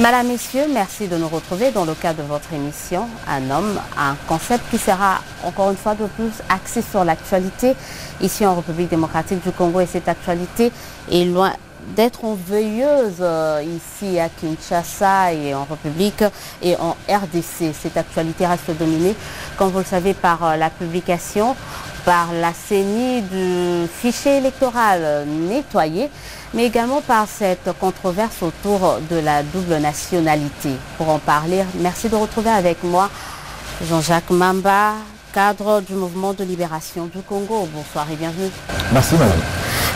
Madame, Messieurs, merci de nous retrouver dans le cadre de votre émission Un homme, un concept qui sera encore une fois de plus axé sur l'actualité ici en République démocratique du Congo, et cette actualité est loin d'être enveilleuse ici à Kinshasa et en République et en RDC. Cette actualité reste dominée, comme vous le savez, par la publication par la CENI du fichier électoral nettoyé, mais également par cette controverse autour de la double nationalité. Pour en parler, merci de retrouver avec moi Jean-Jacques Mamba, cadre du mouvement de libération du Congo. Bonsoir et bienvenue. Merci madame.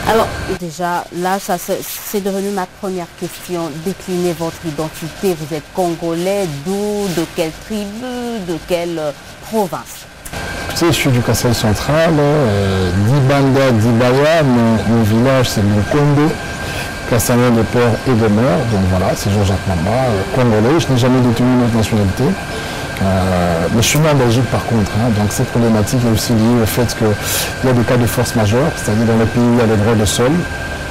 Alors déjà, là, c'est devenu ma première question. Déclinez votre identité. Vous êtes congolais, d'où, de quelle tribu, de quelle province? Je suis du Kassai central, d'Ibanda, d'Ibaya, mon village c'est Mukondo, Kassané de père et de mère, donc voilà, c'est Jean-Jacques Mamba, congolais, je n'ai jamais détenu notre nationalité. Mais je suis né en Belgique par contre, donc cette problématique est aussi liée au fait qu'il y a des cas de force majeure, c'est-à-dire dans les pays où il y a le droit de sol,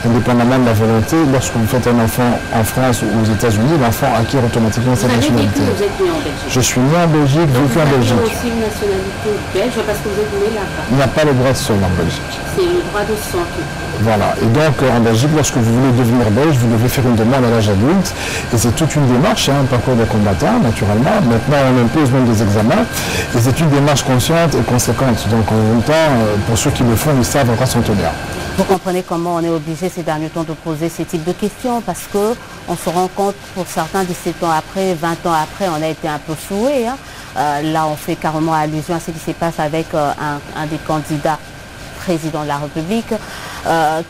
indépendamment de la volonté, lorsque vous faites un enfant en France ou aux États-Unis, l'enfant acquiert automatiquement cette nationalité. Vous êtes né en Belgique? Je suis né en Belgique, vécu en Belgique. Vous avez aussi une nationalité belge parce que vous êtes né là-bas? Il n'y a pas le droit de sol en Belgique. C'est le droit de sang. Voilà, et donc en Belgique, lorsque vous voulez devenir belge, vous devez faire une demande à l'âge adulte, et c'est toute une démarche, un parcours de combattant, naturellement. Maintenant, on impose même des examens, et c'est une démarche consciente et conséquente. Donc en même temps, pour ceux qui le font, ils savent à quoi s'en tenir. Vous comprenez comment on est obligé ces derniers temps de poser ces types de questions, parce qu'on se rend compte, pour certains, 17 ans après, 20 ans après, on a été un peu floués. Là, on fait carrément allusion à ce qui se passe avec un des candidats président de la République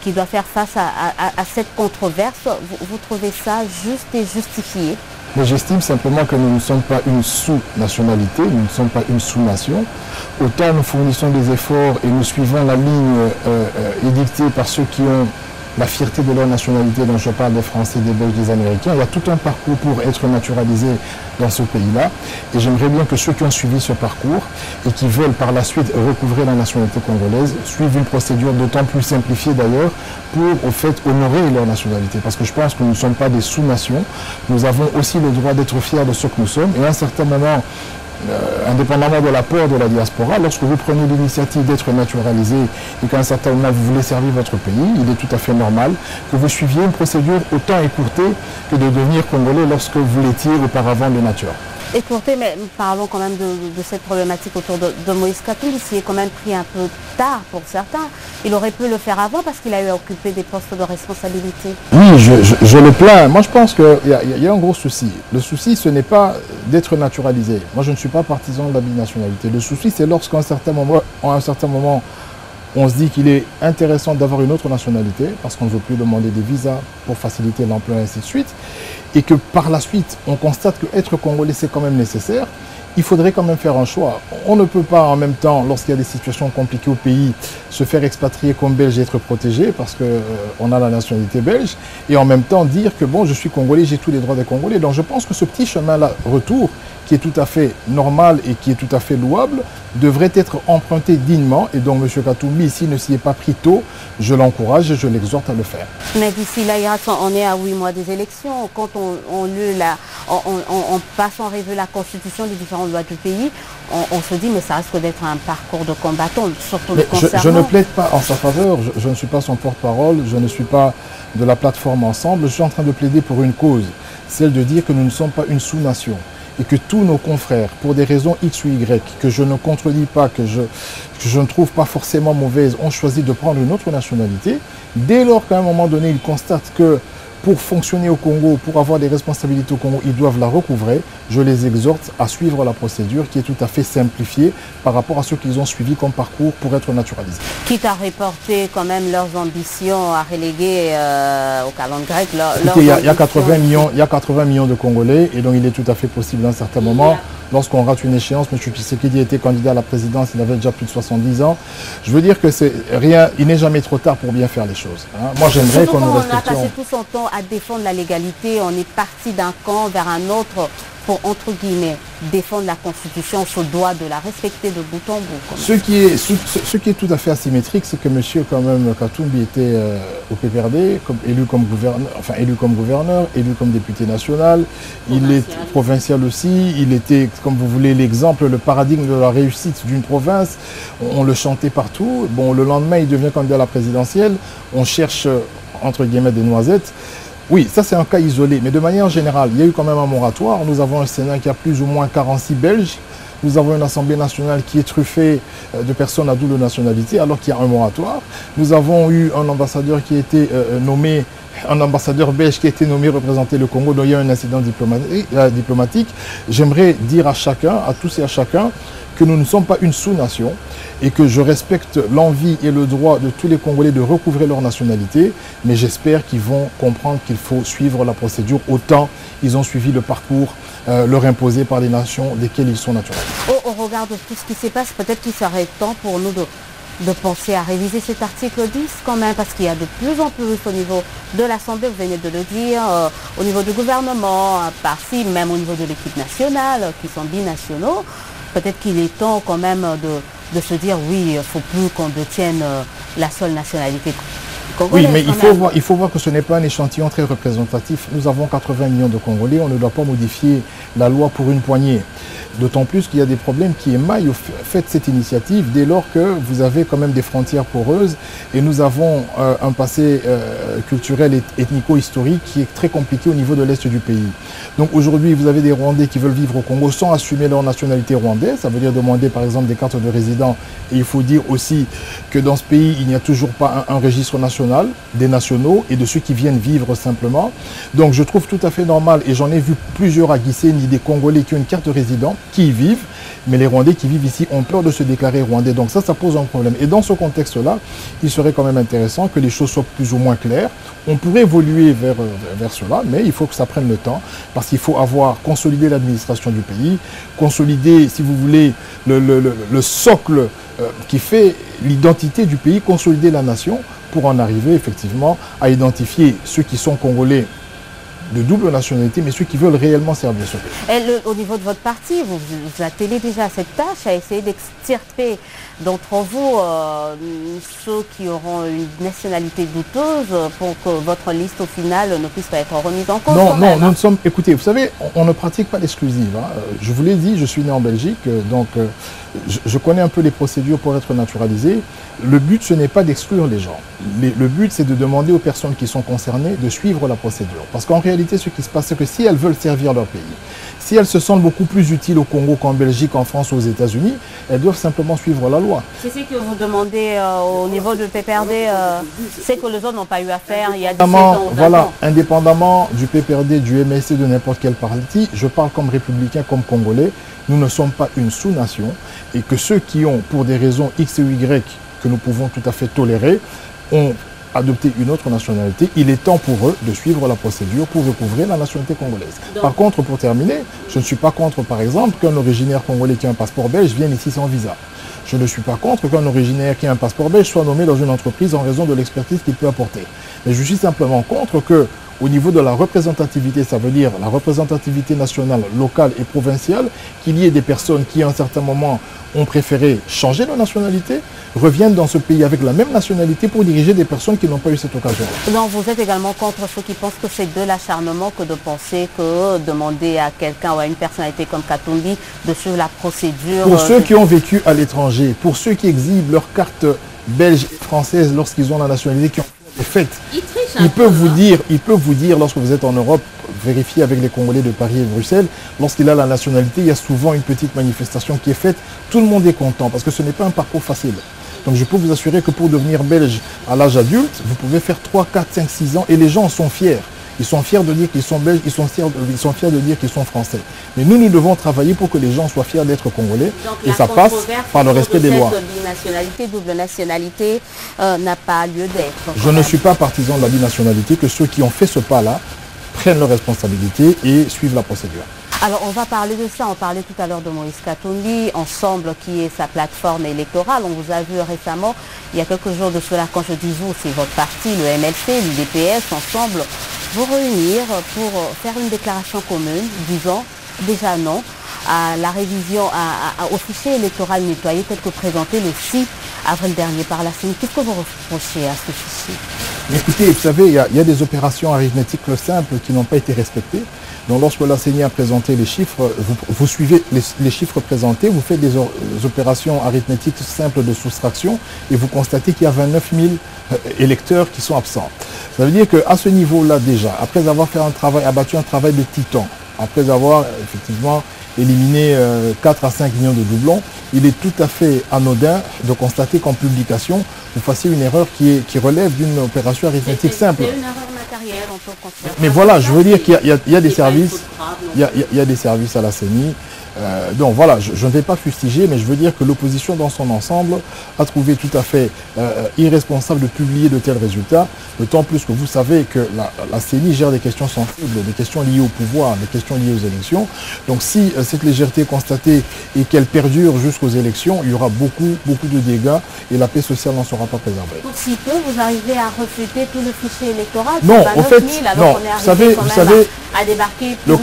qui doit faire face à cette controverse. Vous trouvez ça juste et justifié? Mais j'estime simplement que nous ne sommes pas une sous-nationalité, nous ne sommes pas une sous-nation. Autant nous fournissons des efforts et nous suivons la ligne édictée par ceux qui ont la fierté de leur nationalité, dont je parle des Français, des Belges, des Américains. Il y a tout un parcours pour être naturalisé dans ce pays-là. Et j'aimerais bien que ceux qui ont suivi ce parcours et qui veulent par la suite recouvrer la nationalité congolaise suivent une procédure d'autant plus simplifiée d'ailleurs pour, au fait, honorer leur nationalité. Parce que je pense que nous ne sommes pas des sous-nations. Nous avons aussi le droit d'être fiers de ce que nous sommes. Et à un certain moment, indépendamment de la peur de la diaspora, lorsque vous prenez l'initiative d'être naturalisé et qu'à un certain moment vous voulez servir votre pays, il est tout à fait normal que vous suiviez une procédure autant écourtée que de devenir congolais lorsque vous l'étiez auparavant de nature. Écoutez, mais parlons quand même de cette problématique autour de Moïse Katumbi. Il est quand même pris un peu tard pour certains. Il aurait pu le faire avant parce qu'il a eu à occuper des postes de responsabilité. Oui, je le plains. Moi, je pense qu'il y a un gros souci. Le souci, ce n'est pas d'être naturalisé. Moi, je ne suis pas partisan de la binationalité. Le souci, c'est lorsqu'à un certain moment, on se dit qu'il est intéressant d'avoir une autre nationalité parce qu'on ne veut plus demander des visas pour faciliter l'emploi et ainsi de suite, et que par la suite, on constate qu'être congolais, c'est quand même nécessaire. Il faudrait quand même faire un choix. On ne peut pas en même temps, lorsqu'il y a des situations compliquées au pays, se faire expatrier comme belge et être protégé parce qu'on a la nationalité belge, et en même temps dire que bon, je suis congolais, j'ai tous les droits des Congolais. Donc je pense que ce petit chemin-là, retour, qui est tout à fait normal et qui est tout à fait louable, devrait être emprunté dignement. Et donc M. Katumbi, s'il ne s'y est pas pris tôt, je l'encourage et je l'exhorte à le faire. Mais d'ici là, on est à 8 mois des élections. Quand on passe en revue la constitution des différentes lois du pays, on se dit mais ça risque d'être un parcours de combattant, surtout le concernant. Je ne plaide pas en sa faveur, je ne suis pas son porte-parole, je ne suis pas de la plateforme Ensemble, je suis en train de plaider pour une cause, celle de dire que nous ne sommes pas une sous-nation. Et que tous nos confrères, pour des raisons X ou Y, que je ne contredis pas, que je ne trouve pas forcément mauvaises, ont choisi de prendre une autre nationalité, dès lors qu'à un moment donné, ils constatent que pour fonctionner au Congo, pour avoir des responsabilités au Congo, ils doivent la recouvrer. Je les exhorte à suivre la procédure qui est tout à fait simplifiée par rapport à ce qu'ils ont suivi comme parcours pour être naturalisés. Quitte à reporter quand même leurs ambitions, à reléguer au calendrier grec il y a 80 millions de Congolais et donc il est tout à fait possible à un certain moment. Lorsqu'on rate une échéance, M. Tshisekedi était candidat à la présidence, il avait déjà plus de 70 ans. Je veux dire que il n'est jamais trop tard pour bien faire les choses. Moi, j'aimerais qu'on nous respecte. On a passé tout son temps à défendre la légalité, on est parti d'un camp vers un autre pour, entre guillemets, défendre la Constitution, on se doit de la respecter de bout en bout. Ce qui est tout à fait asymétrique, c'est que M. quand même Katumbi était au PPRD, élu comme gouverneur, élu comme député national, il est provincial aussi, il était, comme vous voulez, l'exemple, le paradigme de la réussite d'une province, on le chantait partout. Bon, le lendemain, il devient candidat à la présidentielle, on cherche, entre guillemets, des noisettes. Oui, ça c'est un cas isolé, mais de manière générale, il y a eu quand même un moratoire. Nous avons un Sénat qui a plus ou moins 46 Belges. Nous avons une Assemblée nationale qui est truffée de personnes à double nationalité alors qu'il y a un moratoire. Nous avons eu un ambassadeur qui a été nommé, un ambassadeur belge qui a été nommé représenter le Congo, dont il y a un incident diplomatique. J'aimerais dire à chacun, à tous et à chacun, que nous ne sommes pas une sous-nation et que je respecte l'envie et le droit de tous les Congolais de recouvrer leur nationalité, mais j'espère qu'ils vont comprendre qu'il faut suivre la procédure autant ils ont suivi le parcours leur imposé par les nations desquelles ils sont naturels. Au regard de tout ce qui se passe, peut-être qu'il serait temps pour nous de penser à réviser cet article 10 quand même, parce qu'il y a de plus en plus au niveau de l'Assemblée, vous venez de le dire, au niveau du gouvernement, par-ci, même au niveau de l'équipe nationale, qui sont binationaux. Peut-être qu'il est temps quand même de se dire, oui, il ne faut plus qu'on détienne la seule nationalité congolaise. Oui, mais il faut voir que ce n'est pas un échantillon très représentatif. Nous avons 80 millions de Congolais, on ne doit pas modifier la loi pour une poignée. D'autant plus qu'il y a des problèmes qui émaillent au fait de cette initiative dès lors que vous avez quand même des frontières poreuses et nous avons un passé culturel et ethnico-historique qui est très compliqué au niveau de l'Est du pays. Donc aujourd'hui, vous avez des Rwandais qui veulent vivre au Congo sans assumer leur nationalité rwandaise. Ça veut dire demander par exemple des cartes de résident. Et il faut dire aussi que dans ce pays, il n'y a toujours pas un registre national des nationaux et de ceux qui viennent vivre simplement. Donc je trouve tout à fait normal, et j'en ai vu plusieurs à Gisenyi, des Congolais qui ont une carte de résident, qui y vivent, mais les Rwandais qui vivent ici ont peur de se déclarer Rwandais. Donc ça pose un problème. Et dans ce contexte-là, il serait quand même intéressant que les choses soient plus ou moins claires. On pourrait évoluer vers cela, mais il faut que ça prenne le temps, parce qu'il faut consolider l'administration du pays, consolider, si vous voulez, le socle qui fait l'identité du pays, consolider la nation pour en arriver effectivement à identifier ceux qui sont Congolais de double nationalité, mais ceux qui veulent réellement servir ce pays. Au niveau de votre parti, vous attelez déjà à cette tâche, à essayer d'extirper d'entre vous ceux qui auront une nationalité douteuse pour que votre liste au final ne puisse pas être remise en cause. Non, nous sommes... Écoutez, vous savez, on ne pratique pas l'exclusive. Hein. Je vous l'ai dit, je suis né en Belgique, donc je connais un peu les procédures pour être naturalisé. Le but, ce n'est pas d'exclure les gens. Le but, c'est de demander aux personnes qui sont concernées de suivre la procédure. Parce qu'en réalité, ce qui se passe, c'est que si elles veulent servir leur pays, si elles se sentent beaucoup plus utiles au Congo qu'en Belgique, en France ou aux États-Unis, elles doivent simplement suivre la loi. C'est ce que vous demandez au niveau du PPRD, c'est que les autres n'ont pas eu à faire il y a 17 ans. Voilà, indépendamment du PPRD, du MSC, de n'importe quel parti, je parle comme républicain, comme Congolais, nous ne sommes pas une sous-nation et que ceux qui ont, pour des raisons X ou Y, que nous pouvons tout à fait tolérer, ont adopté une autre nationalité, il est temps pour eux de suivre la procédure pour recouvrer la nationalité congolaise. Par contre, pour terminer, je ne suis pas contre, par exemple, qu'un originaire congolais qui a un passeport belge vienne ici sans visa. Je ne suis pas contre qu'un originaire qui a un passeport belge soit nommé dans une entreprise en raison de l'expertise qu'il peut apporter. Mais je suis simplement contre que, au niveau de la représentativité, ça veut dire la représentativité nationale, locale et provinciale, qu'il y ait des personnes qui, à un certain moment, ont préféré changer de nationalité, reviennent dans ce pays avec la même nationalité pour diriger des personnes qui n'ont pas eu cette occasion. Donc vous êtes également contre ceux qui pensent que c'est de l'acharnement que de penser que demander à quelqu'un ou à une personnalité comme Katumbi de suivre la procédure. Pour ceux qui ont vécu à l'étranger, pour ceux qui exhibent leur carte belge et française lorsqu'ils ont la nationalité, qui ont fait des fêtes, il peut vous dire, lorsque vous êtes en Europe, vérifiez avec les Congolais de Paris et de Bruxelles, lorsqu'il a la nationalité, il y a souvent une petite manifestation qui est faite. Tout le monde est content parce que ce n'est pas un parcours facile. Donc je peux vous assurer que pour devenir belge à l'âge adulte, vous pouvez faire 3, 4, 5, 6 ans et les gens en sont fiers. Ils sont fiers de dire qu'ils sont belges, ils sont fiers de dire qu'ils sont français. Mais nous devons travailler pour que les gens soient fiers d'être congolais. Donc, et ça passe par le respect des lois. Binationalité, double nationalité n'a pas lieu d'être. Je ne suis pas partisan de la binationalité, que ceux qui ont fait ce pas-là prennent leurs responsabilités et suivent la procédure. Alors on va parler de ça, on parlait tout à l'heure de Moïse Katumbi, Ensemble qui est sa plateforme électorale. On vous a vu récemment, il y a quelques jours de cela, quand je dis vous, c'est votre parti, le MLC, l'UDPS, Ensemble, vous réunir pour faire une déclaration commune disant déjà non à la révision au fichier électoral nettoyé tel que présenté le 6 avril dernier par la CENI. Qu'est-ce que vous reprochez à ce fichier? Écoutez, vous savez, il y a des opérations arithmétiques simples qui n'ont pas été respectées. Donc lorsque la CENI a présenté les chiffres, vous suivez les chiffres présentés, vous faites des opérations arithmétiques simples de soustraction et vous constatez qu'il y a 29 000 électeurs qui sont absents. Ça veut dire qu'à ce niveau-là déjà, après avoir fait abattu un travail de titan, après avoir effectivement éliminé 4 à 5 millions de doublons, il est tout à fait anodin de constater qu'en publication, vous fassiez une erreur qui relève d'une opération arithmétique simple. C'est une erreur matérielle, on peut considérer. Mais voilà, je veux dire qu'il y a des services, il y a des services à la CENI. Donc voilà, je ne vais pas fustiger, mais je veux dire que l'opposition dans son ensemble a trouvé tout à fait irresponsable de publier de tels résultats, d'autant plus que vous savez que la CENI gère des questions sensibles, des questions liées au pouvoir, des questions liées aux élections. Donc si cette légèreté est constatée et qu'elle perdure jusqu'aux élections, il y aura beaucoup de dégâts et la paix sociale n'en sera pas préservée. Donc si peu, vous arrivez à refuter tout le fichier électoral? Non, en fait, non. Vous savez, à débarquer le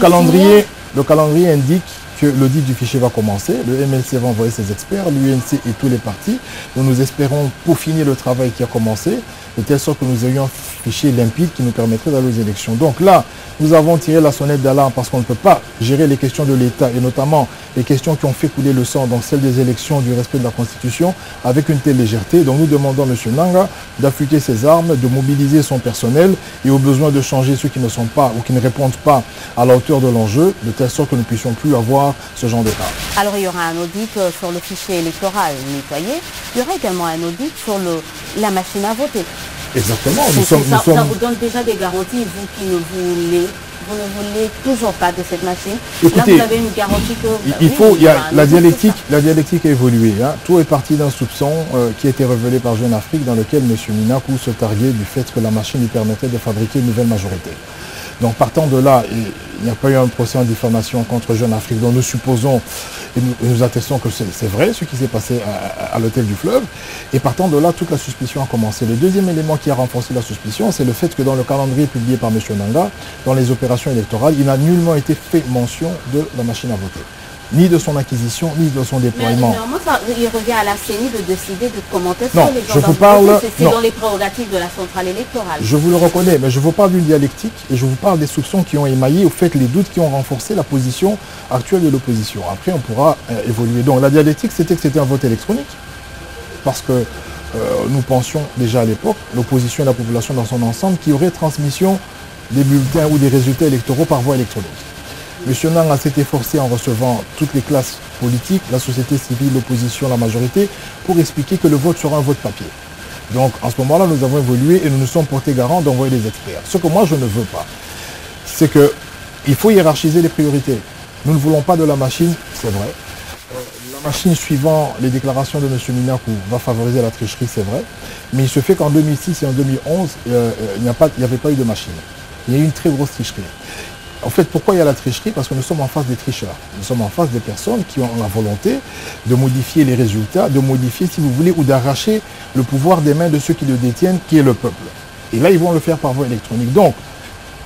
calendrier indique que l'audit du fichier va commencer, le MLC va envoyer ses experts, l'UNC et tous les partis. Donc nous espérons peaufiner le travail qui a commencé, de telle sorte que nous ayons un fichier limpide qui nous permettrait d'aller aux élections. Donc là, nous avons tiré la sonnette d'alarme parce qu'on ne peut pas gérer les questions de l'État et notamment les questions qui ont fait couler le sang, donc celles des élections, du respect de la Constitution, avec une telle légèreté. Donc nous demandons à M. Nanga d'affûter ses armes, de mobiliser son personnel et au besoin de changer ceux qui ne sont pas ou qui ne répondent pas à la hauteur de l'enjeu, de telle sorte que nous ne puissions plus avoir ce genre d'état. Alors il y aura un audit sur le fichier électoral nettoyé, il y aura également un audit sur la machine à voter. Exactement. Ça vous donne déjà des garanties, vous qui ne voulez toujours pas de cette machine. Écoutez, là vous avez une garantie que... la dialectique a évolué. Hein. Tout est parti d'un soupçon qui a été révélé par Jeune Afrique dans lequel M. Minakou se targuait du fait que la machine lui permettait de fabriquer une nouvelle majorité. Donc partant de là, il n'y a pas eu un procès en diffamation contre Jeune Afrique, dont nous supposons et nous attestons que c'est vrai ce qui s'est passé à l'hôtel du Fleuve. Et partant de là, toute la suspicion a commencé. Le deuxième élément qui a renforcé la suspicion, c'est le fait que dans le calendrier publié par M. Nanga, dans les opérations électorales, il n'a nullement été fait mention de la machine à voter. Ni de son acquisition, ni de son déploiement. Mais il revient à la CENI de décider de comment est-ce que les gens c'est dans les prérogatives de la centrale électorale. Je vous le reconnais, mais je vous parle d'une dialectique et je vous parle des soupçons qui ont émaillé, au fait les doutes qui ont renforcé la position actuelle de l'opposition. Après, on pourra évoluer. Donc la dialectique, c'était que c'était un vote électronique, parce que nous pensions déjà à l'époque, l'opposition et la population dans son ensemble, qui aurait transmission des bulletins ou des résultats électoraux par voie électronique. M. Nanga s'est efforcé en recevant toutes les classes politiques, la société civile, l'opposition, la majorité, pour expliquer que le vote sera un vote papier. Donc en ce moment-là, nous avons évolué et nous nous sommes portés garant d'envoyer des experts. Ce que moi je ne veux pas, c'est qu'il faut hiérarchiser les priorités. Nous ne voulons pas de la machine, c'est vrai. La machine, suivant les déclarations de M. Minakou, va favoriser la tricherie, c'est vrai. Mais il se fait qu'en 2006 et en 2011, il n'y avait pas eu de machine. Il y a eu une très grosse tricherie. En fait, pourquoi il y a la tricherie? Parce que nous sommes en face des tricheurs. Nous sommes en face des personnes qui ont la volonté de modifier les résultats, de modifier, si vous voulez, ou d'arracher le pouvoir des mains de ceux qui le détiennent, qui est le peuple. Et là, ils vont le faire par voie électronique. Donc,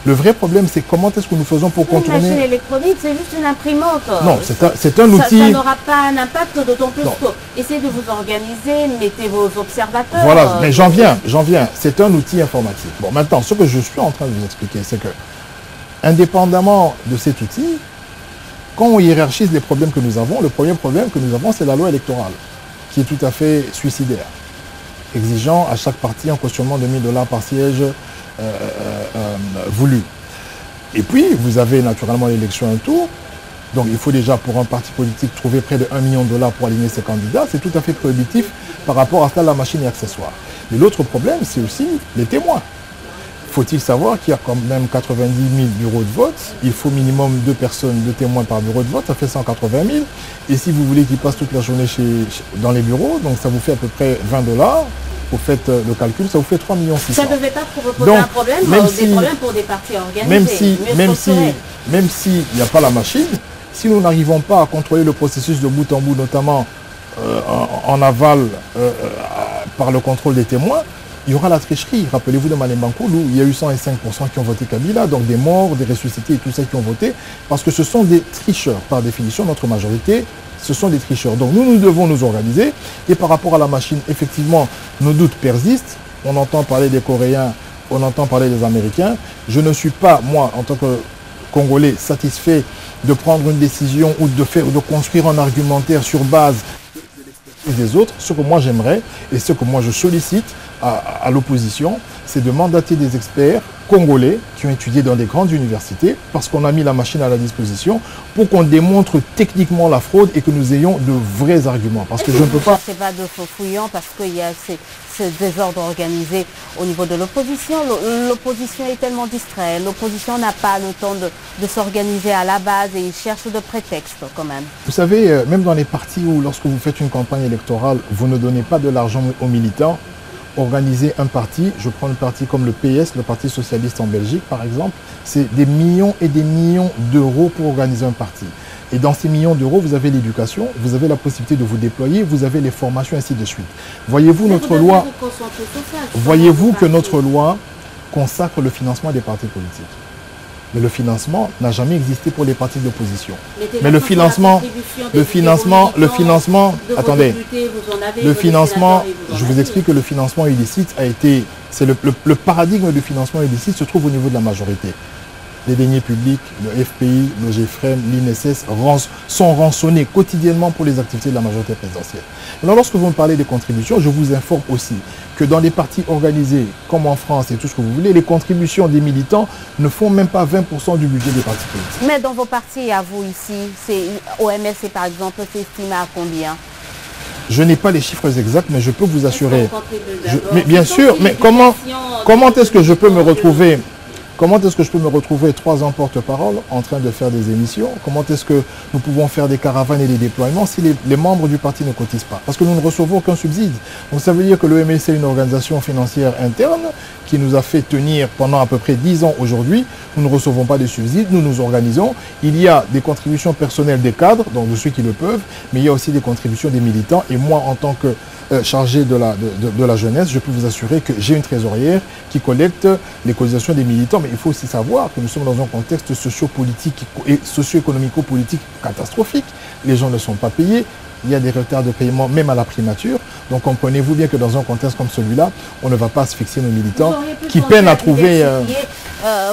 le vrai problème, c'est comment est-ce que nous faisons pour contourner... Une machine électronique, c'est juste une imprimante. Non, c'est un outil... Ça n'aura pas un impact, d'autant plus que... Essayez de vous organiser, mettez vos observateurs... Voilà, mais j'en viens. C'est un outil informatique. Bon, maintenant, ce que je suis en train de vous expliquer, c'est que indépendamment de cet outil, quand on hiérarchise les problèmes que nous avons, le premier problème que nous avons, c'est la loi électorale, qui est tout à fait suicidaire, exigeant à chaque parti un cautionnement de 1 000 $ par siège voulu. Et puis, vous avez naturellement l'élection un tour, donc il faut déjà pour un parti politique trouver près de 1 million $ pour aligner ses candidats, c'est tout à fait prohibitif par rapport à cela, la machine est accessoire. Mais l'autre problème, c'est aussi les témoins. Faut-il savoir qu'il y a quand même 90 000 bureaux de vote, il faut minimum 2 personnes, 2 témoins par bureau de vote, ça fait 180 000. Et si vous voulez qu'ils passent toute la journée dans les bureaux, donc ça vous fait à peu près 20 $, vous faites le calcul, ça vous fait 3 600 000. Ça ne devait pas poser un problème, des problèmes pour des partis organisés. Même s'il n'y a pas la machine, si nous n'arrivons pas à contrôler le processus de bout en bout, notamment en aval par le contrôle des témoins, il y aura la tricherie. Rappelez-vous de Malembankoulou, il y a eu 105% qui ont voté Kabila, donc des morts, des ressuscités et tout ça qui ont voté, parce que ce sont des tricheurs. Par définition, notre majorité, ce sont des tricheurs. Donc nous devons nous organiser. Et par rapport à la machine, effectivement, nos doutes persistent. On entend parler des Coréens, on entend parler des Américains. Je ne suis pas, moi, en tant que Congolais, satisfait de prendre une décision ou de construire un argumentaire sur base des autres. Ce que moi j'aimerais et ce que moi je sollicite à l'opposition, c'est de mandater des experts congolais qui ont étudié dans des grandes universités, parce qu'on a mis la machine à la disposition pour qu'on démontre techniquement la fraude et que nous ayons de vrais arguments. Parce que je ne peux pas... C'est pas de faux fouillants parce qu'il y a ce désordre organisé au niveau de l'opposition. L'opposition est tellement distraite. L'opposition n'a pas le temps de s'organiser à la base et ils cherchent de prétextes quand même. Vous savez, même dans les partis où lorsque vous faites une campagne électorale, vous ne donnez pas de l'argent aux militants, organiser un parti, je prends un parti comme le PS, le Parti Socialiste en Belgique par exemple, c'est des millions et des millions d'euros pour organiser un parti. Et dans ces millions d'euros, vous avez l'éducation, vous avez la possibilité de vous déployer, vous avez les formations, ainsi de suite. Voyez-vous notre loi, voyez-vous que notre loi consacre le financement des partis politiques. Mais le financement n'a jamais existé pour les partis d'opposition. Mais le financement, attendez, le financement, je vous explique que le financement illicite a été, c'est le paradigme du financement illicite se trouve au niveau de la majorité. Les deniers publics, le FPI, le GFREM, l'INSS sont rançonnés quotidiennement pour les activités de la majorité présidentielle. Alors lorsque vous me parlez des contributions, je vous informe aussi que dans les partis organisés, comme en France et tout ce que vous voulez, les contributions des militants ne font même pas 20% du budget des partis politiques. Mais dans vos partis, à vous ici, OMS par exemple, c'est estimé à combien? Je n'ai pas les chiffres exacts, mais je peux vous assurer. Mais bien sûr, mais comment est-ce que je peux me retrouver? Comment est-ce que je peux me retrouver 3 ans porte-parole en train de faire des émissions? Comment est-ce que nous pouvons faire des caravanes et des déploiements si les membres du parti ne cotisent pas? Parce que nous ne recevons aucun subside. Donc ça veut dire que l'OMS est une organisation financière interne qui nous a fait tenir pendant à peu près 10 ans aujourd'hui. Nous ne recevons pas de subsides, nous nous organisons. Il y a des contributions personnelles des cadres, donc de ceux qui le peuvent, mais il y a aussi des contributions des militants. Et moi, en tant que chargé de la jeunesse, je peux vous assurer que j'ai une trésorière qui collecte les cotisations des militants. Mais il faut aussi savoir que nous sommes dans un contexte socio-politique et socio-économico-politique catastrophique. Les gens ne sont pas payés. Il y a des retards de paiement même à la primature. Donc comprenez-vous bien que dans un contexte comme celui-là, on ne va pas asphyxier nos militants qui peinent à trouver...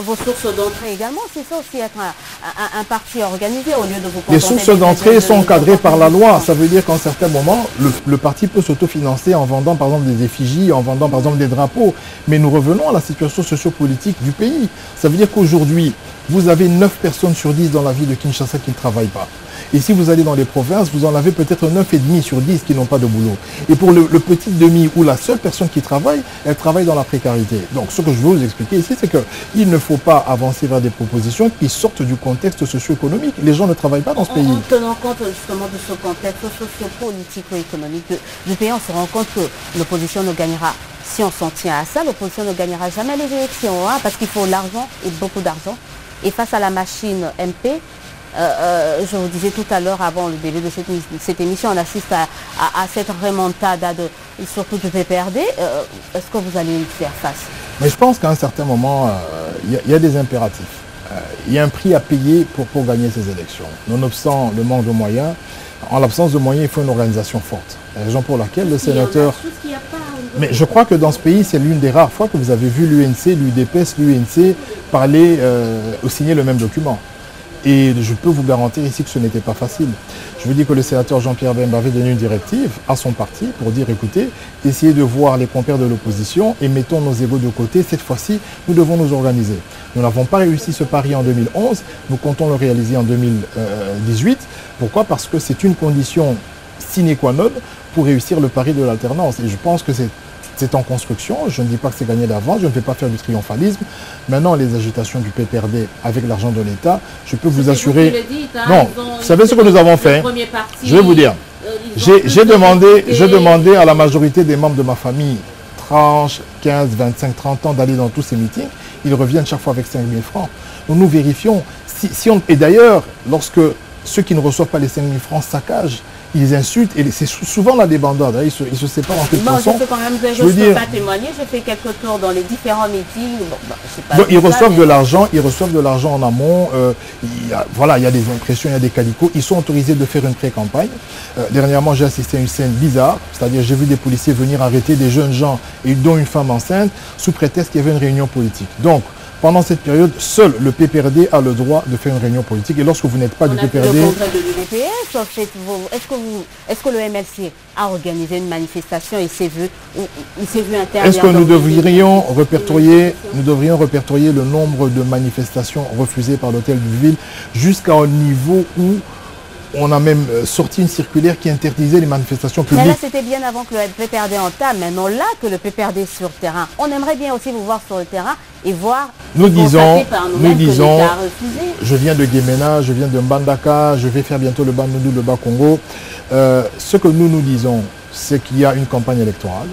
vos sources d'entrée également, c'est ça aussi être un parti organisé au lieu de vous contenter. Les sources d'entrée sont encadrées par la loi. Ça veut dire qu'en certains moments, le parti peut s'autofinancer en vendant par exemple des effigies, en vendant par exemple des drapeaux. Mais nous revenons à la situation sociopolitique du pays. Ça veut dire qu'aujourd'hui, vous avez 9 personnes sur 10 dans la ville de Kinshasa qui ne travaillent pas. Et si vous allez dans les provinces, vous en avez peut-être 9,5 sur 10 qui n'ont pas de boulot. Et pour le petit demi ou la seule personne qui travaille, elle travaille dans la précarité. Donc ce que je veux vous expliquer ici, c'est qu'il ne faut pas avancer vers des propositions qui sortent du contexte socio-économique. Les gens ne travaillent pas dans ce pays. En tenant compte justement de ce contexte socio-politico-économique du pays, on se rend compte que l'opposition ne gagnera, si on s'en tient à ça, l'opposition ne gagnera jamais les élections, hein, parce qu'il faut l'argent et beaucoup d'argent. Et face à la machine MP, je vous disais tout à l'heure, avant le début de cette émission, on assiste à cette remontada, surtout du PPRD. Est-ce que vous allez y faire face? Mais je pense qu'à un certain moment, il y a des impératifs. Il y a un prix à payer pour gagner ces élections. Nonobstant le manque de moyens, en l'absence de moyens, il faut une organisation forte. La raison pour laquelle le sénateur... Mais je crois que dans ce pays, c'est l'une des rares fois que vous avez vu l'UNC, l'UDPS, l'UNC parler ou signer le même document. Et je peux vous garantir ici que ce n'était pas facile. Je veux dire que le sénateur Jean-Pierre Bemba avait donné une directive à son parti pour dire, écoutez, essayez de voir les compères de l'opposition et mettons nos égos de côté. Cette fois-ci, nous devons nous organiser. Nous n'avons pas réussi ce pari en 2011. Nous comptons le réaliser en 2018. Pourquoi? Parce que c'est une condition sine qua non pour réussir le pari de l'alternance. Et je pense que c'est en construction. Je ne dis pas que c'est gagné d'avance, je ne vais pas faire du triomphalisme. Maintenant, les agitations du PPRD avec l'argent de l'État, je peux vous assurer... Vous dites, hein, non, vous savez ce que nous avons fait? Je vais vous dire. J'ai demandé à la majorité des membres de ma famille, 30, 15, 25, 30 ans, d'aller dans tous ces meetings. Ils reviennent chaque fois avec 5 000 francs. Donc nous vérifions. Et d'ailleurs, lorsque ceux qui ne reçoivent pas les 5 000 francs saccagent, ils insultent, et c'est souvent la débandade, hein, ils se séparent en quelque façon. Je peux quand même dire, je ne peux pas témoigner, je fais quelques tours dans les différents meetings. Donc, ils reçoivent de l'argent en amont, il y a des impressions, il y a des calicots, ils sont autorisés de faire une pré-campagne. Dernièrement, j'ai assisté à une scène bizarre, c'est-à-dire j'ai vu des policiers venir arrêter des jeunes gens, et dont une femme enceinte, sous prétexte qu'il y avait une réunion politique. Donc, pendant cette période, seul le PPRD a le droit de faire une réunion politique. Et lorsque vous n'êtes pas du PPRD... Est-ce que le MLC a organisé une manifestation et s'est vu interdire? Est-ce que nous devrions répertorier le nombre de manifestations refusées par l'hôtel de ville jusqu'à un niveau où on a même sorti une circulaire qui interdisait les manifestations publiques. Mais là, c'était bien avant que le PPRD entame. Maintenant, là que le PPRD est sur le terrain, on aimerait bien aussi vous voir sur le terrain et voir... Nous disons, je viens de Guémena, je viens de Mbandaka, je vais faire bientôt le Bandundu, le Bas-Congo. Ce que nous disons, c'est qu'il y a une campagne électorale.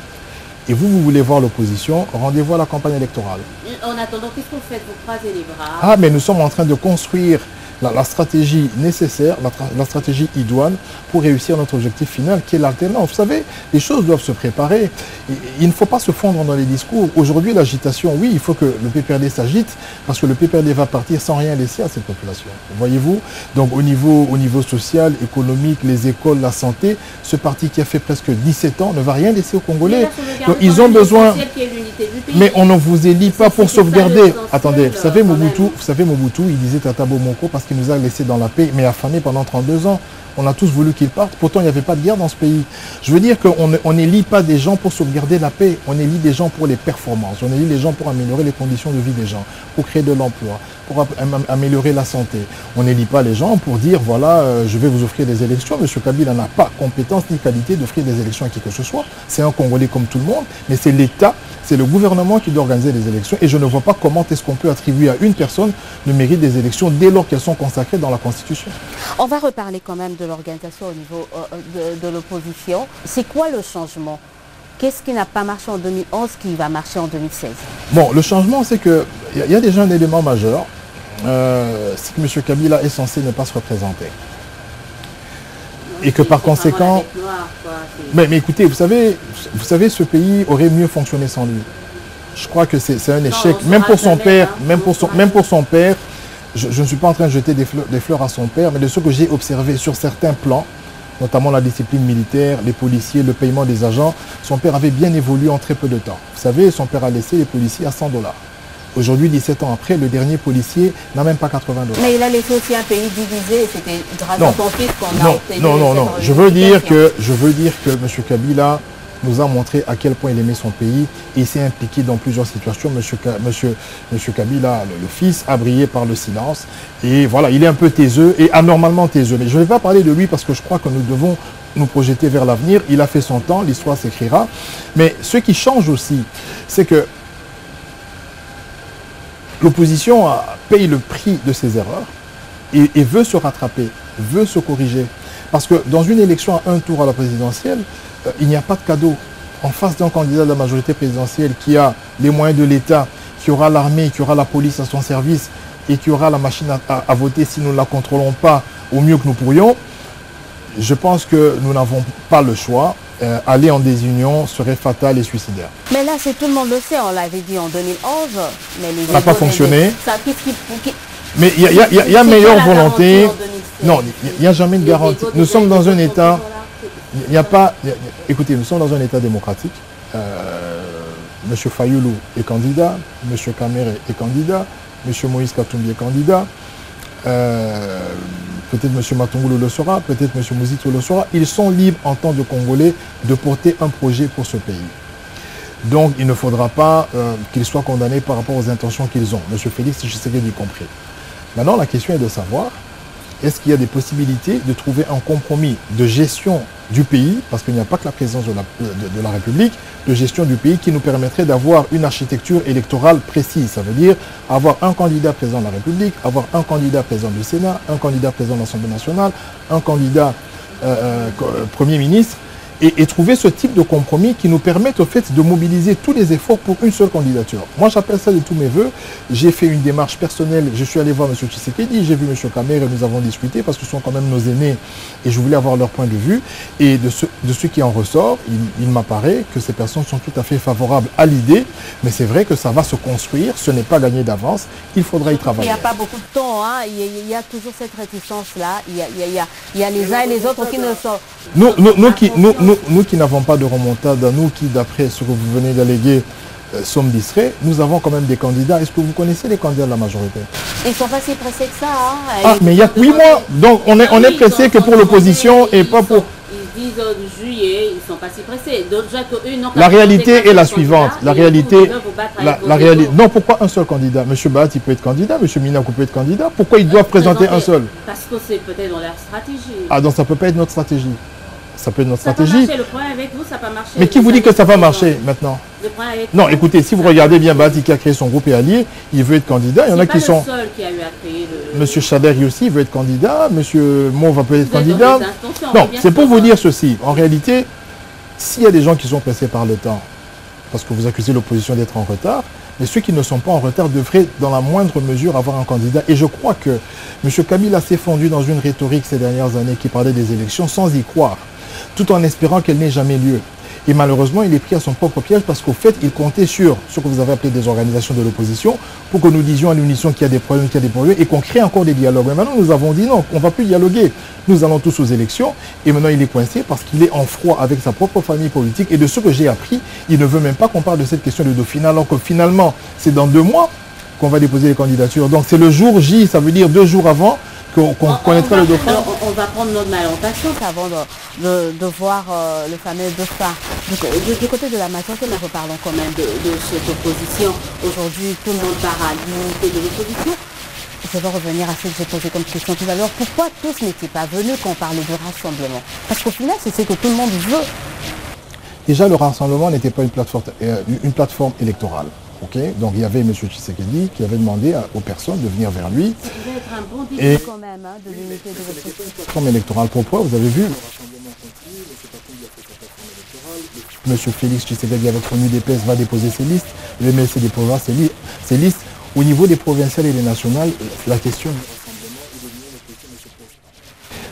Et vous voulez voir l'opposition, rendez-vous à la campagne électorale. En attendant, qu'est-ce que vous faites? Vous croisez les bras? Ah, mais nous sommes en train de construire la stratégie nécessaire, la stratégie idoine pour réussir notre objectif final qui est l'alternance. Vous savez, les choses doivent se préparer. Il ne faut pas se fondre dans les discours. Aujourd'hui, l'agitation, oui, il faut que le PPRD s'agite parce que le PPRD va partir sans rien laisser à cette population. Voyez-vous? Donc au niveau social, économique, les écoles, la santé, ce parti qui a fait presque 17 ans ne va rien laisser aux Congolais. Donc ils ont besoin... Mais on ne vous élit pas pour sauvegarder. Attendez, vous savez Mobutu, il disait Tata Bomoko parce qu'il nous a laissé dans la paix, mais affamé pendant 32 ans. On a tous voulu qu'il parte, pourtant il n'y avait pas de guerre dans ce pays. Je veux dire qu'on n'élit pas des gens pour sauvegarder la paix, on élit des gens pour les performances, on élit les gens pour améliorer les conditions de vie des gens, pour créer de l'emploi, pour améliorer la santé. On n'élit pas les gens pour dire, voilà, je vais vous offrir des élections. M. Kabila n'a pas compétence ni qualité d'offrir des élections à qui que ce soit. C'est un Congolais comme tout le monde, mais c'est l'État, c'est le gouvernement qui doit organiser les élections. Et je ne vois pas comment est-ce qu'on peut attribuer à une personne le mérite des élections dès lors qu'elles sont consacrées dans la Constitution. On va reparler quand même de l'organisation au niveau de l'opposition. C'est quoi le changement? Qu'est-ce qui n'a pas marché en 2011 qui va marcher en 2016? Bon, le changement, c'est qu'il y a déjà un élément majeur. C'est que M. Kabila est censé ne pas se représenter. Et que par conséquent... Mais écoutez, vous savez, ce pays aurait mieux fonctionné sans lui. Je crois que c'est un échec. Même pour son père, je ne suis pas en train de jeter des fleurs à son père, mais de ce que j'ai observé sur certains plans, notamment la discipline militaire, les policiers, le paiement des agents, son père avait bien évolué en très peu de temps. Vous savez, son père a laissé les policiers à 100 $. Aujourd'hui, 17 ans après, le dernier policier n'a même pas 80 $. Mais il a laissé aussi un pays divisé, c'était grâce à son fils qu'on a obtenu. Non. Je veux dire que M. Kabila nous a montré à quel point il aimait son pays et il s'est impliqué dans plusieurs situations. M. Kabila, le fils, a brillé par le silence. Et voilà, il est un peu taiseux et anormalement taiseux. Mais je ne vais pas parler de lui parce que je crois que nous devons nous projeter vers l'avenir. Il a fait son temps, l'histoire s'écrira. Mais ce qui change aussi, c'est que l'opposition paye le prix de ses erreurs et veut se rattraper, veut se corriger. Parce que dans une élection à un tour à la présidentielle, il n'y a pas de cadeau. En face d'un candidat de la majorité présidentielle qui a les moyens de l'État, qui aura l'armée, qui aura la police à son service et qui aura la machine à voter si nous ne la contrôlons pas au mieux que nous pourrions, je pense que nous n'avons pas le choix. Aller en désunion serait fatal et suicidaire. Mais là, tout le monde le sait, on l'avait dit en 2011. Mais ça n'a pas fonctionné. Mais il y a meilleure volonté. Non, il n'y a jamais de garantie. Nous sommes dans un État... Écoutez, nous sommes dans un État démocratique. M. Fayoulou est candidat, M. Kamere est candidat, M. Moïse Katumbi est candidat. Peut-être M. Matungulu le sera, peut-être M. Mouzito le sera. Ils sont libres en tant que Congolais de porter un projet pour ce pays. Donc il ne faudra pas qu'ils soient condamnés par rapport aux intentions qu'ils ont. M. Félix Tshisekedi y compris. Maintenant, la question est de savoir, est-ce qu'il y a des possibilités de trouver un compromis de gestion du pays, parce qu'il n'y a pas que la présence de la République, de gestion du pays qui nous permettrait d'avoir une architecture électorale précise. Ça veut dire avoir un candidat président de la République, avoir un candidat président du Sénat, un candidat président de l'Assemblée nationale, un candidat Premier ministre, et trouver ce type de compromis qui nous permette au fait de mobiliser tous les efforts pour une seule candidature. Moi, j'appelle ça de tous mes voeux. J'ai fait une démarche personnelle. Je suis allé voir M. Tshisekedi, j'ai vu M. Kamer et nous avons discuté parce que ce sont quand même nos aînés et je voulais avoir leur point de vue. Et de ce qui en ressort, il m'apparaît que ces personnes sont tout à fait favorables à l'idée, mais c'est vrai que ça va se construire, ce n'est pas gagné d'avance, il faudra y travailler. Il n'y a pas beaucoup de temps, hein. Il y a toujours cette réticence-là. Il y a les uns et les autres qui ne sont... Nous qui n'avons pas de remontada, nous qui, d'après ce que vous venez d'alléguer, sommes distraits, nous avons quand même des candidats. Est-ce que vous connaissez les candidats de la majorité? Ils ne sont pas si pressés que ça. Hein. Ah, mais il y a 8 mois. Donc on est pressé que pour l'opposition et pas pour... Ils disent en juillet, ils ne sont pas si pressés. La réalité est la suivante. La réalité... Non, pourquoi un seul candidat? Monsieur Baat, il peut être candidat. Monsieur Minakou peut être candidat. Pourquoi ils doivent présenter un seul? Parce que c'est peut-être dans leur stratégie. Ah, donc ça ne peut pas être notre stratégie. Ça peut être notre stratégie. Ça peut marcher. Le problème avec vous, ça peut marcher. Mais qui vous dit que ça va marcher maintenant? Non, écoutez, si vous regardez bien Baati qui a créé son groupe et allié, il veut être candidat. Il y en a qui sont... C'est pas le seul qui a eu à créer le... Monsieur Chaderi aussi veut être candidat. Monsieur Mo va peut être candidat. Non, c'est pour vous dire ceci. En réalité, s'il y a des gens qui sont pressés par le temps, parce que vous accusez l'opposition d'être en retard, mais ceux qui ne sont pas en retard devraient, dans la moindre mesure, avoir un candidat. Et je crois que M. Kabila s'est fondu dans une rhétorique ces dernières années qui parlait des élections sans y croire, tout en espérant qu'elle n'ait jamais lieu. Et malheureusement, il est pris à son propre piège parce qu'au fait, il comptait sur ce que vous avez appelé des organisations de l'opposition pour que nous disions à l'unisson qu'il y a des problèmes, et qu'on crée encore des dialogues. Mais maintenant, nous avons dit non, on ne va plus dialoguer. Nous allons tous aux élections. Et maintenant, il est coincé parce qu'il est en froid avec sa propre famille politique. Et de ce que j'ai appris, il ne veut même pas qu'on parle de cette question de Dauphinat, alors que finalement, c'est dans 2 mois qu'on va déposer les candidatures. Donc c'est le jour J, ça veut dire 2 jours avant, qu'on connaîtra le dauphin. On va prendre notre mal en patience avant de voir le fameux dauphin. Du côté de la majorité, nous reparlons quand même de cette opposition. Aujourd'hui, tout le monde parle à l'unité de l'opposition. Je vais revenir à ce que j'ai posé comme question tout à l'heure. Pourquoi tous n'étaient pas venus quand on parlait de rassemblement? Parce qu'au final, c'est ce que tout le monde veut. Déjà, le rassemblement n'était pas une plateforme électorale. Okay, donc il y avait M. Tshisekedi qui avait demandé aux personnes de venir vers lui. Ça devait être un bon début quand même, hein, de l'unité de votre plateforme électorale. Pourquoi? Vous avez vu le rassemblement continue, M. Félix Tshisekedi avec son UDPS va déposer ses listes, le MLC déposera ses listes. Au niveau des provinciales et des nationales, la question du rassemblement est devenue une question de ce projet.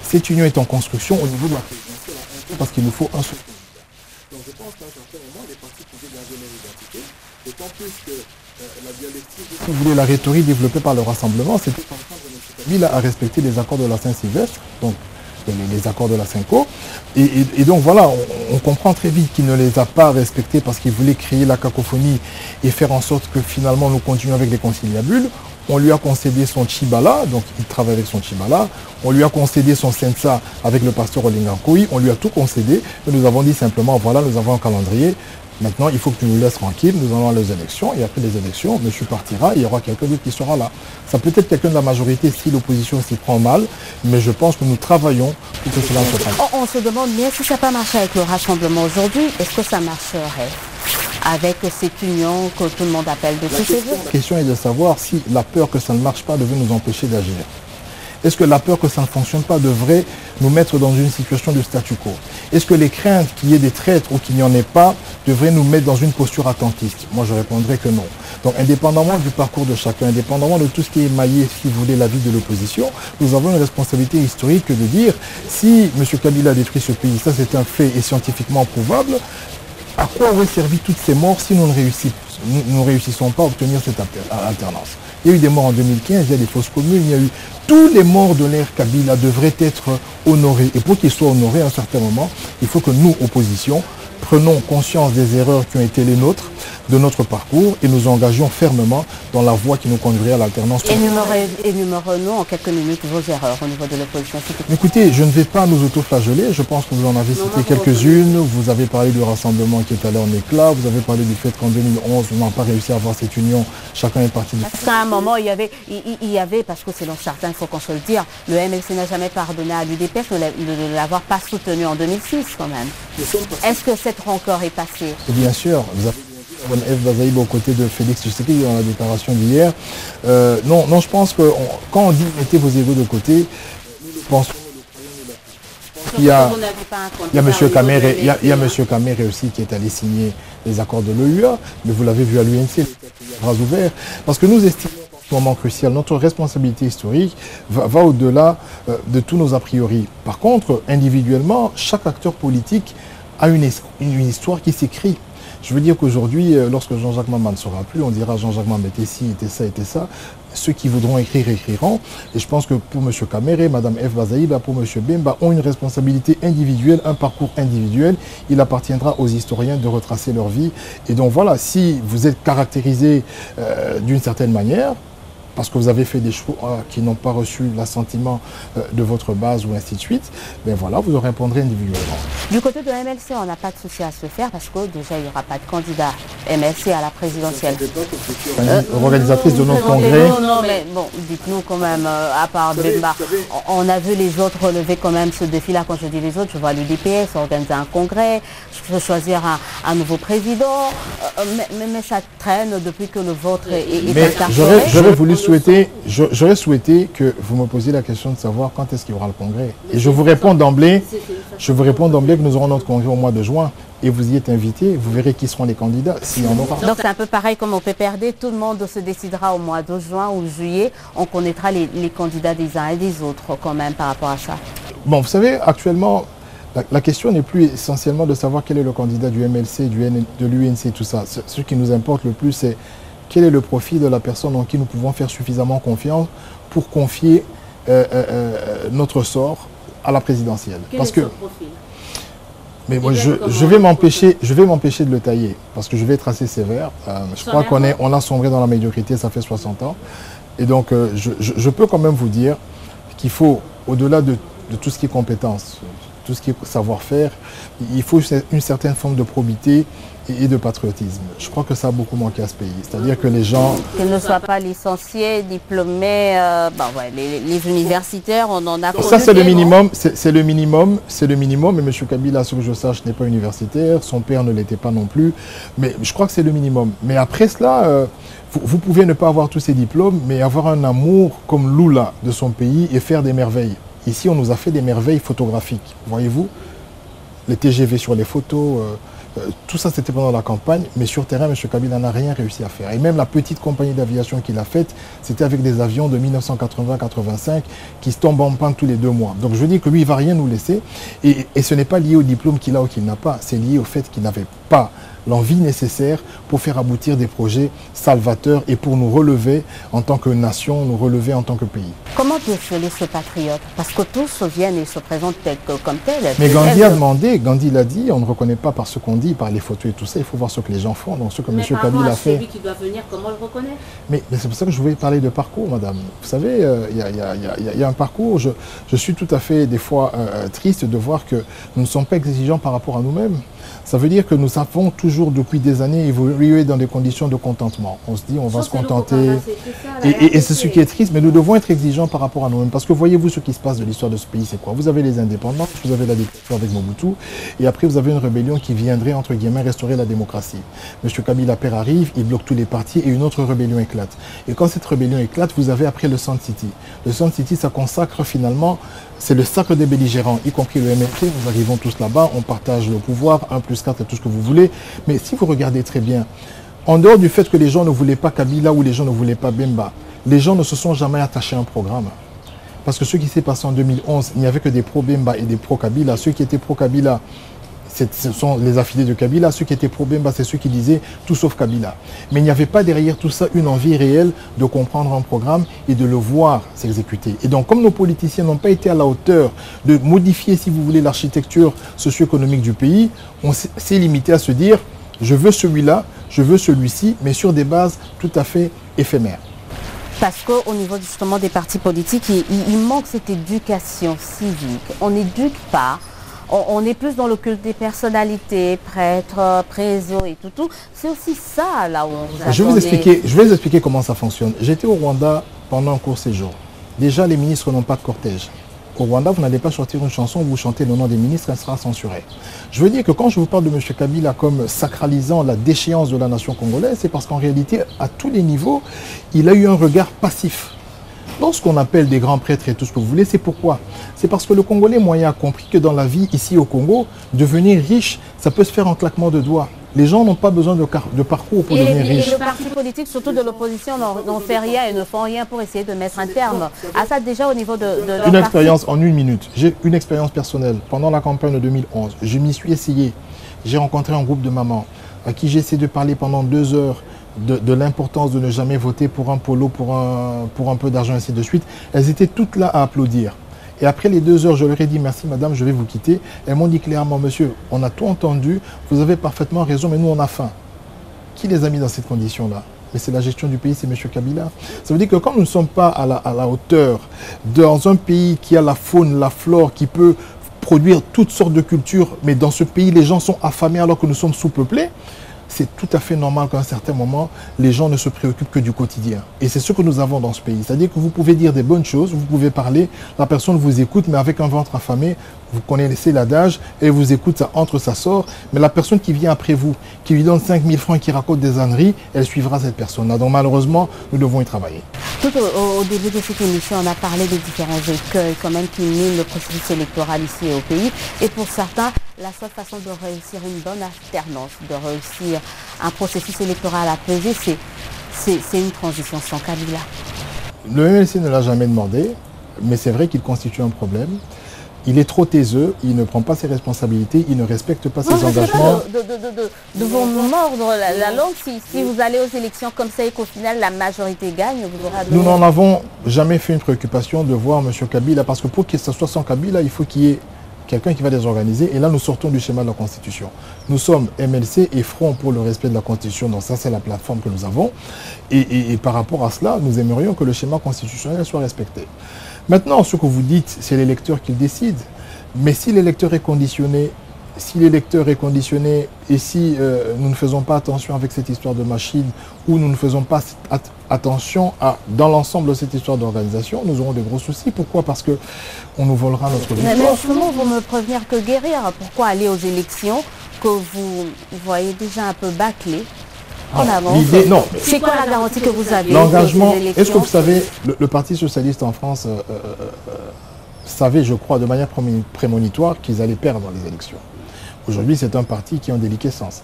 Cette union est en construction au niveau de la présidentielle parce qu'il nous faut un seul candidat. Donc je pense qu'à un certain moment, les partis pouvaient garder leur identité. D'autant plus que la dialectique, si vous voulez, la rhétorique développée par le rassemblement, c'était contraindre M. Kabila à respecter les accords de la Saint-Sylvestre, donc les accords de la Synco. Et donc voilà, on comprend très vite qu'il ne les a pas respectés parce qu'il voulait créer la cacophonie et faire en sorte que finalement nous continuions avec les conciliabules. On lui a concédé son Chibala, donc il travaille avec son Chibala. On lui a concédé son Sensa avec le pasteur Olingakoui. On lui a tout concédé. Et nous avons dit simplement, voilà, nous avons un calendrier. Maintenant, il faut que tu nous laisses tranquille, nous allons aller aux élections, et après les élections, monsieur partira, il y aura quelqu'un d'autre qui sera là. Ça peut être quelqu'un de la majorité si l'opposition s'y prend mal, mais je pense que nous travaillons pour que cela se passe. On se demande, mais si ça n'a pas marché avec le rassemblement aujourd'hui, est-ce que ça marcherait avec cette union que tout le monde appelle de tous ses voeux? La question est de savoir si la peur que ça ne marche pas devait nous empêcher d'agir. Est-ce que la peur que ça ne fonctionne pas devrait nous mettre dans une situation de statu quo? Est-ce que les craintes qu'il y ait des traîtres ou qu'il n'y en ait pas devraient nous mettre dans une posture attentiste? Moi, je répondrais que non. Donc, indépendamment du parcours de chacun, indépendamment de tout ce qui est émaillé, si vous voulez, la vie de l'opposition, nous avons une responsabilité historique de dire si M. Kabila a détruit ce pays, ça c'est un fait et scientifiquement prouvable, à quoi auraient servi toutes ces morts si nous ne réussissons pas à obtenir cette alternance? Il y a eu des morts en 2015, il y a des fausses communes, il y a eu... Tous les morts de l'ère Kabila devraient être honorés. Et pour qu'ils soient honorés à un certain moment, il faut que nous, opposition, prenons conscience des erreurs qui ont été les nôtres, de notre parcours, et nous engagions fermement dans la voie qui nous conduirait à l'alternance. Énumérez-nous en quelques minutes vos erreurs au niveau de l'opposition. Écoutez, je ne vais pas nous autoflageller, je pense que vous en avez cité quelques-unes. Vous avez parlé du rassemblement qui est allé en éclat, vous avez parlé du fait qu'en 2011, on n'a pas réussi à avoir cette union, chacun est parti de... Parce qu'à un moment, il y avait, parce que selon certains, il faut qu'on se le dise, le MLC n'a jamais pardonné à l'UDPS de ne l'avoir pas soutenu en 2006 quand même. Est-ce que cette rancœur est passée? Bien sûr, vous avez... F. Bazaïb aux côtés de Félix Tshisekedi dans la déclaration d'hier. Non, je pense que quand on dit mettez vos égos de côté, nous le pensons, nous le croyons, nous l'appliquons. Je pense qu'il y a M. Kamere, il y a M. Kamere aussi qui est allé signer les accords de l'OUA, mais vous l'avez vu à l'UNC, bras ouverts, parce que nous estimons qu'en ce moment crucial, notre responsabilité historique va au-delà de tous nos a priori. Par contre, individuellement, chaque acteur politique a une histoire qui s'écrit. Je veux dire qu'aujourd'hui, lorsque Jean-Jacques Mamba ne sera plus, on dira Jean-Jacques Mamba était ci, était ça, était ça. Ceux qui voudront écrire, écriront. Et je pense que pour M. Kamere, Mme F. Bazaïba, pour M. Bemba, ont une responsabilité individuelle, un parcours individuel. Il appartiendra aux historiens de retracer leur vie. Et donc voilà, si vous êtes caractérisé d'une certaine manière, parce que vous avez fait des choix qui n'ont pas reçu l'assentiment de votre base ou ainsi de suite, ben voilà, vous en répondrez individuellement. Du côté de MLC, on n'a pas de souci à se faire parce que déjà, il n'y aura pas de candidat MLC à la présidentielle. Organisatrice de notre congrès. Non, mais bon, dites-nous quand même, à part Bemba, on a vu les autres relever quand même ce défi-là. Quand je dis les autres, je vois l'UDPS organiser un congrès, choisir un nouveau président, mais ça traîne depuis que le vôtre est incarcéré. J'aurais souhaité que vous me posiez la question de savoir quand est-ce qu'il y aura le congrès. Et je vous réponds d'emblée que nous aurons notre congrès au mois de juin. Et vous y êtes invité, vous verrez qui seront les candidats, s'il y en aura. Donc c'est un peu pareil comme au PPRD, tout le monde se décidera au mois de juin ou juillet, on connaîtra les candidats des uns et des autres quand même par rapport à ça. Bon, vous savez, actuellement, la question n'est plus essentiellement de savoir quel est le candidat du MLC, de l'UNC, tout ça. Ce qui nous importe le plus, c'est quel est le profil de la personne en qui nous pouvons faire suffisamment confiance pour confier notre sort à la présidentielle. Quel est son profil ? Mais moi, je vais m'empêcher de le tailler, parce que je vais être assez sévère. Je crois qu'on a sombré dans la médiocrité, ça fait 60 ans. Et donc, je peux quand même vous dire qu'il faut, au-delà de tout ce qui est compétence, tout ce qui est savoir-faire, il faut une certaine forme de probité et de patriotisme. Je crois que ça a beaucoup manqué à ce pays. C'est-à-dire que les gens... Qu'ils ne soient pas licenciés, diplômés, les universitaires, on en a... Ça, c'est le minimum, c'est le minimum. Et M. Kabila, à ce que je sache, n'est pas universitaire. Son père ne l'était pas non plus. Mais je crois que c'est le minimum. Mais après cela, vous pouvez ne pas avoir tous ces diplômes, mais avoir un amour comme Lula de son pays et faire des merveilles. Ici, on nous a fait des merveilles photographiques. Voyez-vous, les TGV sur les photos... tout ça, c'était pendant la campagne, mais sur terrain, M. Kabila n'a rien réussi à faire. Et même la petite compagnie d'aviation qu'il a faite, c'était avec des avions de 1980-85 qui se tombent en panne tous les 2 mois. Donc je dis que lui, il ne va rien nous laisser. Et ce n'est pas lié au diplôme qu'il a ou qu'il n'a pas, c'est lié au fait qu'il n'avait pas l'envie nécessaire pour faire aboutir des projets salvateurs et pour nous relever en tant que nation, nous relever en tant que pays. Comment déceler ce patriote? Parce que tous viennent et se présentent comme tels. Mais Gandhi a demandé, Gandhi l'a dit, on ne reconnaît pas par ce qu'on dit, par les photos et tout ça, il faut voir ce que les gens font, donc ce que M. Kabila a fait. Celui qui doit venir, comment le reconnaît? Mais c'est pour ça que je voulais parler de parcours, madame. Vous savez, il y a un parcours, je suis tout à fait des fois triste de voir que nous ne sommes pas exigeants par rapport à nous-mêmes. Ça veut dire que nous avons toujours depuis des années évolué dans des conditions de contentement. On se dit on va se contenter. Et c'est ce qui est triste, mais nous devons être exigeants par rapport à nous-mêmes. Parce que voyez-vous ce qui se passe de l'histoire de ce pays, c'est quoi? Vous avez les indépendances, vous avez la dictature avec Mobutu, et après vous avez une rébellion qui viendrait, entre guillemets, restaurer la démocratie. M. Kabila Père arrive, il bloque tous les partis et une autre rébellion éclate. Et quand cette rébellion éclate, vous avez après le Sun City. Le Sun City, ça consacre finalement, c'est le sacre des belligérants, y compris le MLC. Nous arrivons tous là-bas, on partage le pouvoir, 1+4 et tout ce que vous voulez. Mais si vous regardez très bien, en dehors du fait que les gens ne voulaient pas Kabila ou les gens ne voulaient pas Bemba, les gens ne se sont jamais attachés à un programme. Parce que ce qui s'est passé en 2011, il n'y avait que des pro-Bemba et des pro-Kabila. Ceux qui étaient pro-Kabila, ce sont les affiliés de Kabila. Ceux qui étaient pro-Bemba, c'est ceux qui disaient tout sauf Kabila. Mais il n'y avait pas derrière tout ça une envie réelle de comprendre un programme et de le voir s'exécuter. Et donc, comme nos politiciens n'ont pas été à la hauteur de modifier, si vous voulez, l'architecture socio-économique du pays, on s'est limité à se dire je veux celui-là, je veux celui-ci, mais sur des bases tout à fait éphémères. Parce qu'au niveau justement des partis politiques, il manque cette éducation civique. On n'éduque pas. On est plus dans le culte des personnalités, prêtres, présos et tout. C'est aussi ça, là où on vous je vais vous expliquer comment ça fonctionne. J'étais au Rwanda pendant un court séjour. Déjà, les ministres n'ont pas de cortège. Au Rwanda, vous n'allez pas sortir une chanson où vous chantez le nom des ministres, elle sera censurée. Je veux dire que quand je vous parle de M. Kabila comme sacralisant la déchéance de la nation congolaise, c'est parce qu'en réalité, à tous les niveaux, il a eu un regard passif. Lorsqu'on appelle des grands prêtres et tout ce que vous voulez, c'est pourquoi? C'est parce que le Congolais moyen a compris que dans la vie, ici au Congo, devenir riche, ça peut se faire en claquement de doigts. Les gens n'ont pas besoin de parcours pour devenir riches. Et les partis politiques, surtout de l'opposition, n'ont fait rien et ne font rien pour essayer de mettre un terme à ça déjà au niveau de leur Une expérience en 1 minute. J'ai une expérience personnelle. Pendant la campagne de 2011, je m'y suis essayé. J'ai rencontré un groupe de mamans à qui j'ai essayé de parler pendant 2 heures de l'importance de ne jamais voter pour un polo, pour un peu d'argent, ainsi de suite. Elles étaient toutes là à applaudir. Et après les 2 heures, je leur ai dit merci madame, je vais vous quitter. Elles m'ont dit clairement, monsieur, on a tout entendu, vous avez parfaitement raison, mais nous on a faim. Qui les a mis dans cette condition-là? Mais c'est la gestion du pays, c'est M. Kabila. Ça veut dire que quand nous ne sommes pas à la hauteur, dans un pays qui a la faune, la flore, qui peut produire toutes sortes de cultures, mais dans ce pays, les gens sont affamés alors que nous sommes sous-peuplés, c'est tout à fait normal qu'à un certain moment, les gens ne se préoccupent que du quotidien. Et c'est ce que nous avons dans ce pays. C'est-à-dire que vous pouvez dire des bonnes choses, vous pouvez parler, la personne vous écoute, mais avec un ventre affamé, vous connaissez l'adage, elle vous écoute, ça entre, ça sort. Mais la personne qui vient après vous, qui lui donne 5 000 francs et qui raconte des âneries, elle suivra cette personne-là. Donc malheureusement, nous devons y travailler. Tout au début de cette émission, on a parlé des différents écueils quand même qui minent le processus électoral ici au pays. Et pour certains, la seule façon de réussir une bonne alternance, de réussir un processus électoral apaisé, c'est une transition sans Kabila. Le MLC ne l'a jamais demandé, mais c'est vrai qu'il constitue un problème. Il est trop taiseux, il ne prend pas ses responsabilités, il ne respecte pas ses engagements. De vous mordre la langue si vous allez aux élections comme ça et qu'au final la majorité gagne, vous aurez à Nous n'en avons jamais fait une préoccupation de voir M. Kabila, parce que pour que ça soit sans Kabila, il faut qu'il y ait quelqu'un qui va les organiser. Et là, nous sortons du schéma de la Constitution. Nous sommes MLC et Front pour le respect de la Constitution. Donc ça, c'est la plateforme que nous avons. Et par rapport à cela, nous aimerions que le schéma constitutionnel soit respecté. Maintenant, ce que vous dites, c'est l'électeur qui décide. Mais si l'électeur est conditionné, et si nous ne faisons pas attention avec cette histoire de machine, ou nous ne faisons pas attention dans l'ensemble de cette histoire d'organisation, nous aurons de gros soucis. Pourquoi? Parce qu'on nous volera notre victoire. Mais justement, vous me prévenir que guérir. Pourquoi aller aux élections que vous voyez déjà un peu bâclé en avance? C'est quoi la garantie que vous avez? L'engagement. Est-ce que vous savez, le Parti socialiste en France savait, je crois, de manière prémonitoire qu'ils allaient perdre les élections. Aujourd'hui, c'est un parti qui est en déliquescence.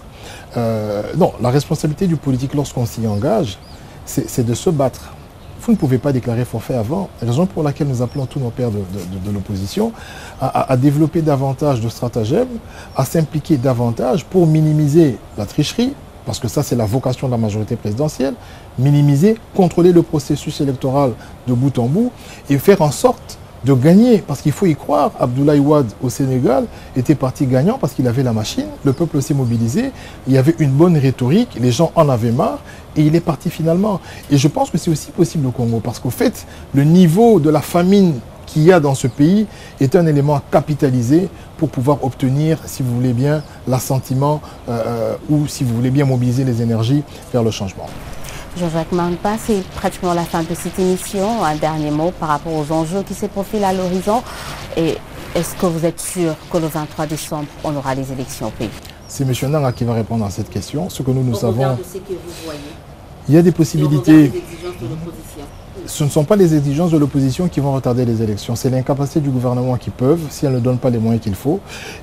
Non, la responsabilité du politique lorsqu'on s'y engage, c'est de se battre. Vous ne pouvez pas déclarer forfait avant, raison pour laquelle nous appelons tous nos pairs de l'opposition à développer davantage de stratagèmes, à s'impliquer davantage pour minimiser la tricherie, parce que ça c'est la vocation de la majorité présidentielle, minimiser, contrôler le processus électoral de bout en bout et faire en sorte de gagner, parce qu'il faut y croire. Abdoulaye Wade au Sénégal était parti gagnant parce qu'il avait la machine, le peuple s'est mobilisé, il y avait une bonne rhétorique, les gens en avaient marre et il est parti finalement. Et je pense que c'est aussi possible au Congo, parce qu'au fait, le niveau de la famine qu'il y a dans ce pays est un élément à capitaliser pour pouvoir obtenir, si vous voulez bien, l'assentiment ou si vous voulez bien mobiliser les énergies vers le changement. Jean-Jacques Mampah, c'est pratiquement la fin de cette émission. Un dernier mot par rapport aux enjeux qui se profilent à l'horizon. Et est-ce que vous êtes sûr que le 23 décembre, on aura les élections au pays? C'est M. Nanga qui va répondre à cette question. Ce que nous savons, regard de ce que vous voyez, il y a des possibilités. des exigences de l'opposition. Ce ne sont pas les exigences de l'opposition qui vont retarder les élections, c'est l'incapacité du gouvernement qui peuvent, si elle ne donne pas les moyens qu'il faut.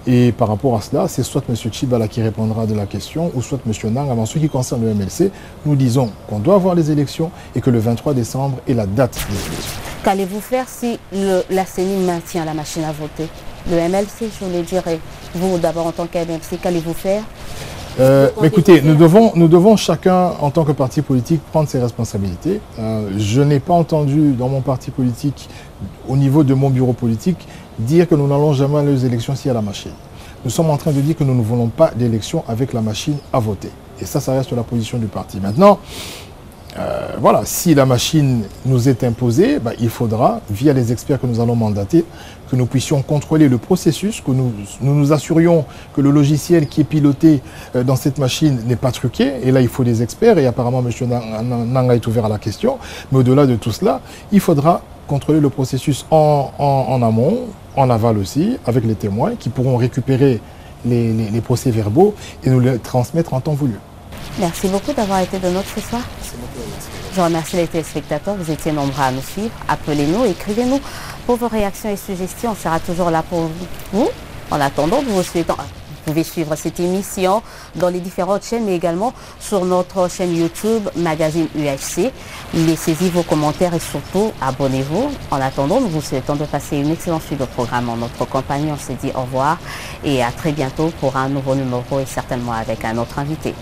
Et par rapport à cela, c'est soit M. Tchibala qui répondra de la question, ou soit M. Nang. En ce qui concerne le MLC, nous disons qu'on doit avoir les élections et que le 23 décembre est la date des élections. Qu'allez-vous faire si la CENI maintient la machine à voter? Le MLC, je le dirais. Vous, d'abord, en tant qu'MLC, qu'allez-vous faire? Écoutez, nous devons chacun, en tant que parti politique, prendre ses responsabilités. Je n'ai pas entendu dans mon parti politique, au niveau de mon bureau politique, dire que nous n'allons jamais aller aux élections s'il y a la machine. Nous sommes en train de dire que nous ne voulons pas d'élections avec la machine à voter. Et ça reste la position du parti. Maintenant, voilà, si la machine nous est imposée, il faudra, via les experts que nous allons mandater, que nous puissions contrôler le processus, que nous assurions que le logiciel qui est piloté dans cette machine n'est pas truqué. Et là, il faut des experts, et apparemment, M. Nanga est ouvert à la question. Mais au-delà de tout cela, il faudra contrôler le processus en amont, en aval aussi, avec les témoins qui pourront récupérer les procès-verbaux et nous les transmettre en temps voulu. Merci beaucoup d'avoir été de notre ce soir. Je remercie les téléspectateurs, vous étiez nombreux à nous suivre. Appelez-nous, écrivez-nous pour vos réactions et suggestions. On sera toujours là pour vous. En attendant, nous vous souhaitons... Vous pouvez suivre cette émission dans les différentes chaînes, mais également sur notre chaîne YouTube Magazine UHC. Laissez-y vos commentaires et surtout abonnez-vous. En attendant, nous vous souhaitons de passer une excellente suite de programme en notre compagnie. On se dit au revoir et à très bientôt pour un nouveau numéro et certainement avec un autre invité.